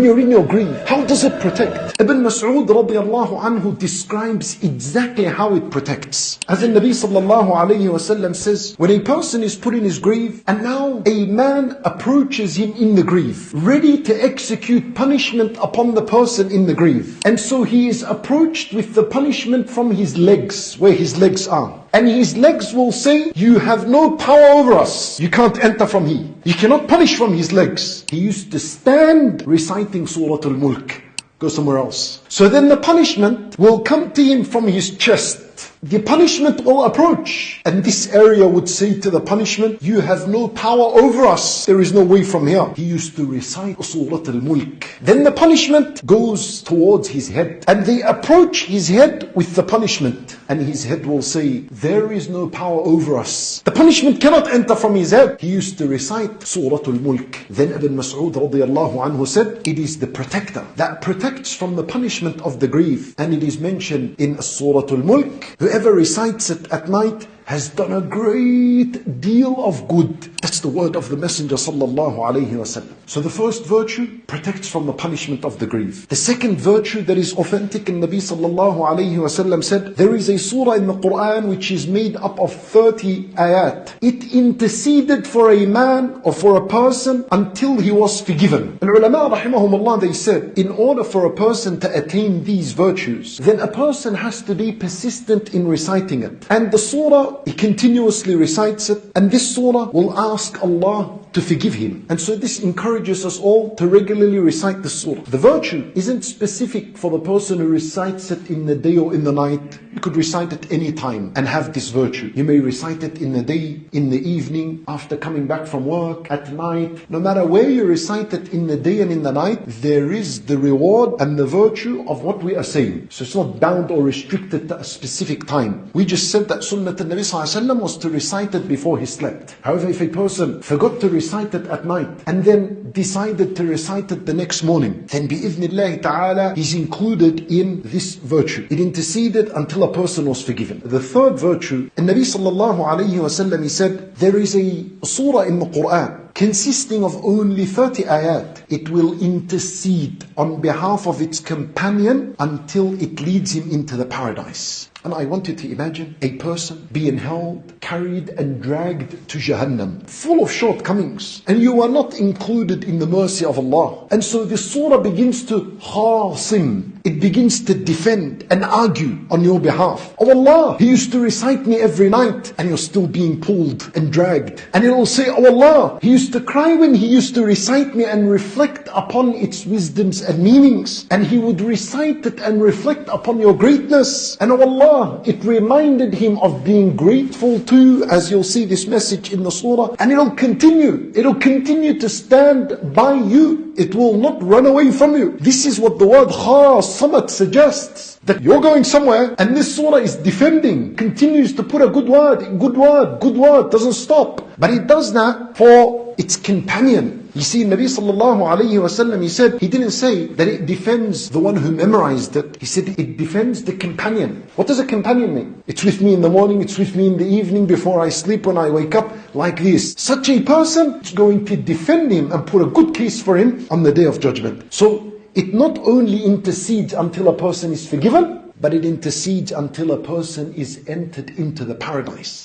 you're in your grief, how does it protect? Ibn Mas'ud radiallahu anhu describes exactly how it protects. As the Nabi sallallahu alayhi wasallam says, when a person is put in his grave and now a man approaches him in the grave, ready to execute punishment upon the person in the grave. And so he is approached with the punishment from his legs, where his legs are. And his legs will say, you have no power over us. You can't enter from here. You cannot punish from his legs. He used to stand reciting Surah Mulk. Go somewhere else. So then the punishment will come to him from his chest. The punishment will approach, and this area would say to the punishment, you have no power over us. There is no way from here. He used to recite Surah Al-Mulk. Then the punishment goes towards his head, and they approach his head with the punishment, and his head will say, there is no power over us. The punishment cannot enter from his head. He used to recite Surah Al-Mulk. Then Ibn Mas'ud radiallahu anhu said, it is the protector that protects from the punishment of the grave. And it is mentioned in Surah Al-Mulk, whoever recites it at night has done a great deal of good. That's the word of the Messenger sallallahu alayhi wasallam. So the first virtue protects from the punishment of the grave. The second virtue that is authentic in Nabi sallallahu alayhi wasallam said, there is a surah in the Quran which is made up of 30 ayat. It interceded for a man or for a person until he was forgiven. And ulama rahimahumullah, they said, in order for a person to attain these virtues, then a person has to be persistent in reciting it. And the surah, he continuously recites it, and this surah will ask Allah to forgive him. And so this encourages us all to regularly recite the surah. The virtue isn't specific for the person who recites it in the day or in the night. You could recite it any time and have this virtue. You may recite it in the day, in the evening, after coming back from work, at night. No matter where you recite it in the day and in the night, there is the reward and the virtue of what we are saying. So it's not bound or restricted to a specific time. We just said that Sunnah al-Nabi sallallahu alayhi wa sallam was to recite it before he slept. However, if a person forgot to recite it at night and then decided to recite it the next morning, then bi-idhnillahi ta'ala, he's included in this virtue. It interceded until a person was forgiven. The third virtue, and Nabi sallallahu alayhi wa sallam, he said, there is a surah in the Quran consisting of only 30 ayat. It will intercede on behalf of its companion until it leads him into the paradise. And I want you to imagine a person being held, carried and dragged to Jahannam, full of shortcomings, and you are not included in the mercy of Allah. And so this surah begins to khasim. It begins to defend and argue on your behalf. Oh Allah, He used to recite me every night, and you're still being pulled and dragged. And it will say, oh Allah, He used to cry when He used to recite me and reflect upon its wisdoms and meanings. And He would recite it and reflect upon your greatness. And oh Allah, it reminded him of being grateful too, as you'll see this message in the surah. And it'll continue. It'll continue to stand by you. It will not run away from you. This is what the word khasamat suggests. That you're going somewhere and this surah is defending, continues to put a good word, doesn't stop. But it does that for its companion. You see, Nabi sallallahu alayhi wa sallam, he said, he didn't say that it defends the one who memorized it. He said it defends the companion. What does a companion mean? It's with me in the morning, it's with me in the evening, before I sleep, when I wake up, like this. Such a person is going to defend him and put a good case for him on the Day of Judgment. So it not only intercedes until a person is forgiven, but it intercedes until a person is entered into the paradise.